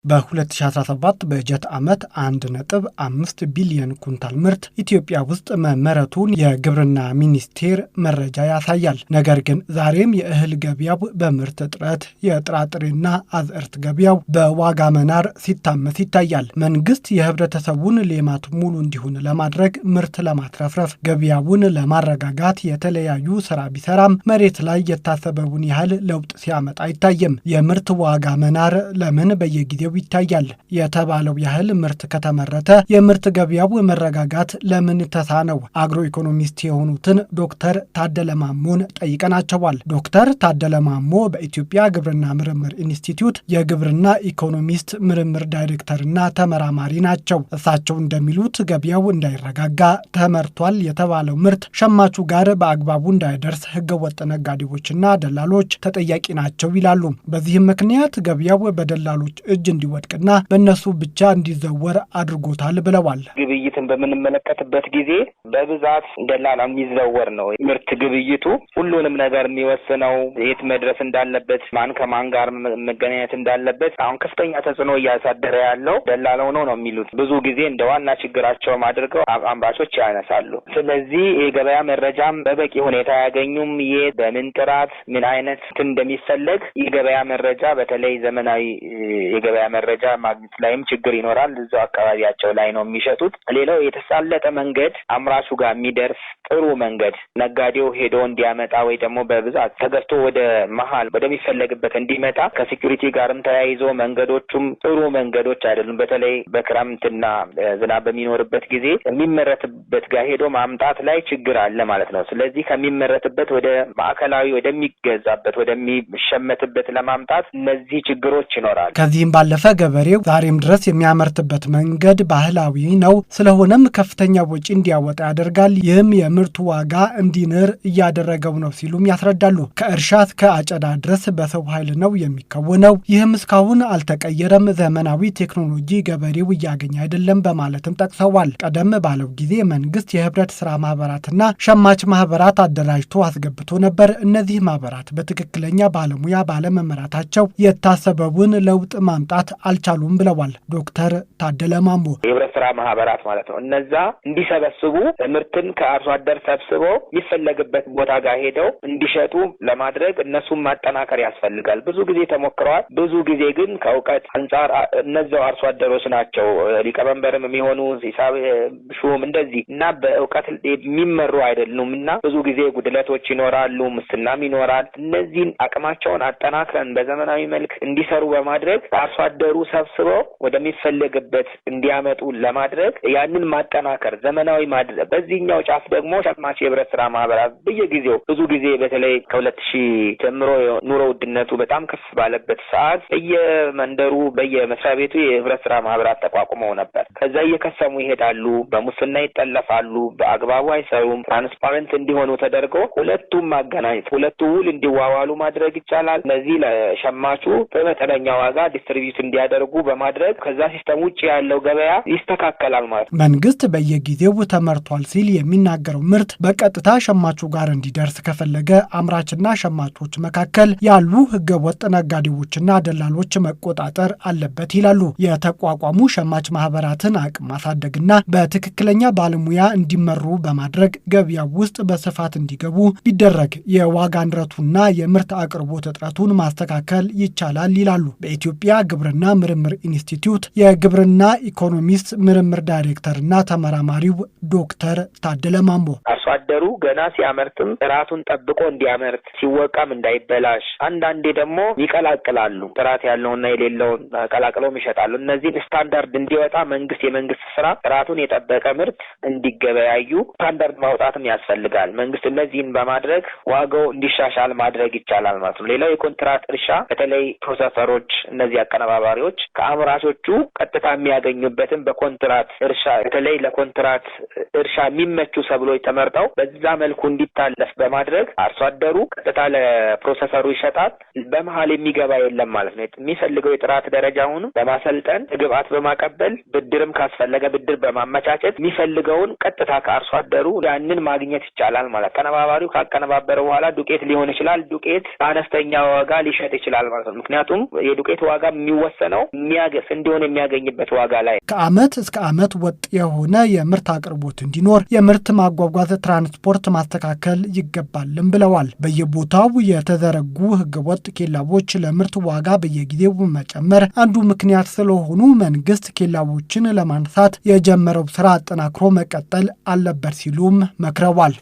በ2017 በጀት ዓመት 1.5 ቢሊዮን ኩንታል ምርት ኢትዮጵያ ውስጥ መመረቱን የግብርና ሚኒስቴር መረጃ ያሳያል። ነገር ግን ዛሬም የእህል ገበያው በምርት እጥረት፣ የጥራጥሬና አዝዕርት ገበያው በዋጋ መናር ሲታመስ ይታያል። መንግስት የህብረተሰቡን ሌማት ሙሉ እንዲሆን ለማድረግ ምርት ለማትረፍረፍ ገበያውን ለማረጋጋት የተለያዩ ስራ ቢሰራም መሬት ላይ የታሰበውን ያህል ለውጥ ሲያመጣ አይታይም። የምርት ዋጋ መናር ለምን በየጊዜው ይታያል? የተባለው ያህል ምርት ከተመረተ የምርት ገበያው መረጋጋት ለምን ተሳነው? አግሮ ኢኮኖሚስት የሆኑትን ዶክተር ታደለ ማሞን ጠይቀናቸዋል። ዶክተር ታደለ ማሞ በኢትዮጵያ ግብርና ምርምር ኢንስቲትዩት የግብርና ኢኮኖሚስት ምርምር ዳይሬክተርና ተመራማሪ ናቸው። እሳቸው እንደሚሉት ገበያው እንዳይረጋጋ ተመርቷል የተባለው ምርት ሸማቹ ጋር በአግባቡ እንዳይደርስ ህገወጥ ነጋዴዎችና ደላሎች ተጠያቂ ናቸው ይላሉ። በዚህም ምክንያት ገበያው በደላሎች እጅ እንዲወድቅና በእነሱ ብቻ እንዲዘወር አድርጎታል ብለዋል። ግብይትን በምንመለከትበት ጊዜ በብዛት ደላላ የሚዘወር ነው። ምርት ግብይቱ ሁሉንም ነገር የሚወስነው የት መድረስ እንዳለበት፣ ማን ከማን ጋር መገናኘት እንዳለበት አሁን ከፍተኛ ተጽዕኖ እያሳደረ ያለው ደላላው ነው የሚሉት ብዙ ጊዜ እንደ ዋና ችግራቸውም አድርገው አምራቾች ያነሳሉ። ስለዚህ የገበያ መረጃም በበቂ ሁኔታ አያገኙም። በምን ጥራት ምን አይነት እንደሚፈለግ የገበያ መረጃ በተለይ ዘመናዊ የገበያ መረጃ ማግኘት ላይም ችግር ይኖራል። እዛው አካባቢያቸው ላይ ነው የሚሸጡት። ሌላው የተሳለጠ መንገድ አምራቹ ጋር የሚደርስ ጥሩ መንገድ ነጋዴው ሄዶ እንዲያመጣ ወይ ደግሞ በብዛት ተገዝቶ ወደ መሀል ወደሚፈለግበት እንዲመጣ ከሴኩሪቲ ጋርም ተያይዞ መንገዶቹም ጥሩ መንገዶች አይደሉም። በተለይ በክረምትና ዝናብ በሚኖርበት ጊዜ የሚመረትበት ጋር ሄዶ ማምጣት ላይ ችግር አለ ማለት ነው። ስለዚህ ከሚመረትበት ወደ ማዕከላዊ ወደሚገዛበት ወደሚሸመትበት ለማምጣት እነዚህ ችግሮች ይኖራል። ከዚህም ባለፈ ገበሬው ዛሬም ድረስ የሚያመርትበት መንገድ ባህላዊ ነው። ስለሆነም ከፍተኛ ወጪ እንዲያወጣ ያደርጋል። ይህም የምርቱ ዋጋ እንዲንር እያደረገው ነው ሲሉም ያስረዳሉ። ከእርሻ እስከ አጨዳ ድረስ በሰው ኃይል ነው የሚከወነው። ይህም እስካሁን አልተቀየረም። ዘመናዊ ቴክኖሎጂ ገበሬው እያገኘ አይደለም በማለትም ጠቅሰዋል። ቀደም ባለው ጊዜ መንግስት የህብረት ስራ ማህበራትና ሸማች ማህበራት አደራጅቶ አስገብቶ ነበር። እነዚህ ማህበራት በትክክለኛ ባለሙያ ባለመመራታቸው የታሰበውን ለውጥ ማምጣት አልቻሉም ብለዋል ዶክተር ታደለ ማሞ። የህብረት ስራ ማህበራት ማለት ነው። እነዛ እንዲሰበስቡ ምርትን ከአርሶ አደር ሰብስበው የሚፈለግበት ቦታ ጋር ሄደው እንዲሸጡ ለማድረግ እነሱን ማጠናከር ያስፈልጋል። ብዙ ጊዜ ተሞክረዋል። ብዙ ጊዜ ግን ከእውቀት አንጻር እነዛው አርሶ አደሮች ናቸው ሊቀመንበርም የሚሆኑ ሂሳብ ሹም እንደዚህ እና በእውቀት የሚመሩ አይደሉም እና ብዙ ጊዜ ጉድለቶች ይኖራሉ፣ ሙስናም ይኖራል። እነዚህን አቅማቸውን አጠናክረን በዘመናዊ መልክ እንዲሰሩ በማድረግ አርሶ አደሩ ሰብስበው ወደሚፈለግበት እንዲያመጡ ለማድረግ ያንን ማጠናከር ዘመናዊ ማድረግ። በዚህኛው ጫፍ ደግሞ ሸማች የህብረት ስራ ማህበራት በየጊዜው ብዙ ጊዜ በተለይ ከ2000 ጀምሮ ኑሮ ውድነቱ በጣም ከፍ ባለበት ሰዓት በየመንደሩ በየመስሪያ ቤቱ የህብረት ስራ ማህበራት ተቋቁመው ነበር። ከዛ እየከሰሙ ይሄዳሉ፣ በሙስና ይጠለፋሉ፣ በአግባቡ አይሰሩም። ትራንስፓረንት እንዲሆኑ ተደርገው ሁለቱም ማገናኘት ሁለቱ ውል እንዲዋዋሉ ማድረግ ይቻላል። እነዚህ ለሸማቹ በመጠነኛ ዋጋ ዲስትሪቢዩት እንዲያደርጉ በማድረግ ከዛ ሲስተም ውጭ ያለው ገበያ ይስተካከላል ማለት ነው። መንግስት በየጊዜው ተመርቷል ሲል የሚናገረው ምርት በቀጥታ ሸማቹ ጋር እንዲደርስ ከፈለገ አምራችና ሸማቾች መካከል ያሉ ህገወጥ ነጋዴዎችና ደላሎች መቆጣጠር አለበት ይላሉ። የተቋቋሙ ሸማች ማህበራትን አቅም ማሳደግና በትክክለኛ ባለሙያ እንዲመሩ በማድረግ ገበያው ውስጥ በስፋት እንዲገቡ ቢደረግ የዋጋ ንረቱና የምርት አቅርቦት እጥረቱን ማስተካከል ይቻላል ይላሉ። በኢትዮጵያ ግብርና ምርምር ኢንስቲትዩት የግብርና ኢኮኖሚስት ምርምር ዳይሬክተርና ተመራማሪው ዶክተር ታደለ ማሞ አርሶ አደሩ ገና ሲያመርትም ጥራቱን ጠብቆ እንዲያመርት ሲወቃም እንዳይበላሽ፣ አንዳንዴ ደግሞ ይቀላቅላሉ። ጥራት ያለውና የሌለውን ቀላቅለው ይሸጣሉ። እነዚህን ስታንዳርድ እንዲወጣ የመንግስት ስራ ጥራቱን የጠበቀ ምርት እንዲገበያዩ ስታንዳርድ ማውጣትም ያስፈልጋል። መንግስት እነዚህን በማድረግ ዋጋው እንዲሻሻል ማድረግ ይቻላል ማለት ነው። ሌላው የኮንትራት እርሻ በተለይ ፕሮሰሰሮች እነዚህ አቀነባባሪዎች ከአምራቾቹ ቀጥታ የሚያገኙበትን በኮንትራት እርሻ በተለይ ለኮንትራት እርሻ የሚመቹ ሰብሎች ተመርጠው በዛ መልኩ እንዲታለፍ በማድረግ አርሶ አደሩ ቀጥታ ለፕሮሰሰሩ ይሸጣል። በመሀል የሚገባ የለም ማለት ነው። የሚፈልገው የጥራት ደረጃውን በማሰልጠን ግብአት በማቀበል ብድርም ካስፈለገ ብድር በማመቻቸት የሚፈልገውን ቀጥታ ከአርሶ አደሩ ያንን ማግኘት ይቻላል ማለት። ቀነባባሪው ካቀነባበረ በኋላ ዱቄት ሊሆን ይችላል። ዱቄት አነስተኛ ዋጋ ሊሸጥ ይችላል ማለት ነው። ምክንያቱም የዱቄት ዋጋ የሚወሰነው እንዲሆን የሚያገኝበት ዋጋ ላይ። ከዓመት እስከ ዓመት ወጥ የሆነ የምርት አቅርቦት እንዲኖር የምርት ማጓጓዝ ትራንስፖርት ማስተካከል ይገባልም ብለዋል። በየቦታው የተዘረጉ ህገወጥ ኬላዎች ለምርት ዋጋ በየጊዜው መጨመር አንዱ ምክንያት ስለሆኑ መንግስት ኬላዎችን ለማንሳት የጀመረው ስራ አጠናክሮ መቀጠል አለበት ሲሉም መክረዋል።